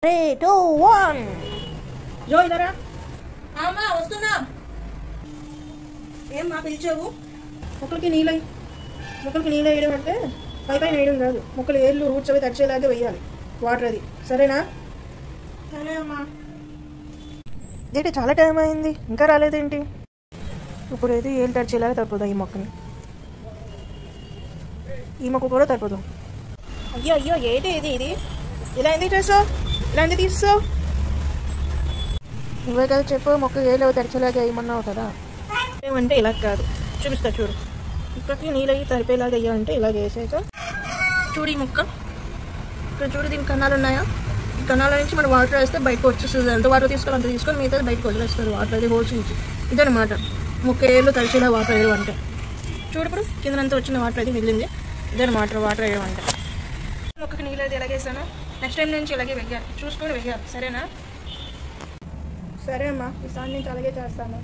3, 2, 1. జో ఇదరా అమ్మా వస్తున్నా. ఏం మా పిలిచావు? మొక్కలకి నీళ్ళు వేయడం అంటే పైన వేయడం కాదు. మొక్కలు ఏర్లు రూట్స్ అవి తడిచేలాగే వేయాలి వాటర్ అది. సరేనా? సరే అమ్మా. ఏంటి చాలా టైం అయింది ఇంకా రాలేదేంటి? ఇప్పుడు అయితే ఏళ్ళు తడిచేలాగా తడిపోదాం ఈ మొక్కని. ఈ మొక్క కూడా తడిపోదాం. అయ్యో అయ్యో ఏంటి ఇది ఇలా ఎందుకు చేస్తావు? ఇలా ఎందుకు తీస్తావు? నువ్వే కదా చెప్పు మొక్క ఏళ్ళు తడిచేలాగా వేయమన్నావు కదా. ఏమంటే ఇలా కాదు, చూపిస్తా చూడు. ఇక్కడికి నీళ్ళు అయ్యి తడిపేలాగా వేయాలంటే ఇలాగ వేసాక చూడు ఈ మొక్క ఇక్కడ చూడు, దీని కన్నాలు ఉన్నాయా? ఈ కన్నాల నుంచి మనం వాటర్ వేస్తే బయటకు వచ్చేస్తుంది. ఎంత వాటర్ తీసుకోవాలి అంత తీసుకొని మిగతా బయటకు వదిలేస్తుంది వాటర్ అది హోల్స్ నుంచి. ఇదనమాట మొక్క ఏళ్ళు తడిచేలా వాటర్ వేయడం అంటే. చూడు ఇప్పుడు కిందనంతా వచ్చిన వాటర్ అది మిగిలింది. ఇదనమాట వాటర్ వేయడం అంటే. మొక్కకి నీళ్ళు అయితే ఎలాగేసాను, నెక్స్ట్ టైం నుంచి ఇలాగే వెయ్యాలి, చూసుకొని వెయ్యాలి. సరేనా? సరే అమ్మా, ఈసారి నుంచి అలాగే చేస్తాను.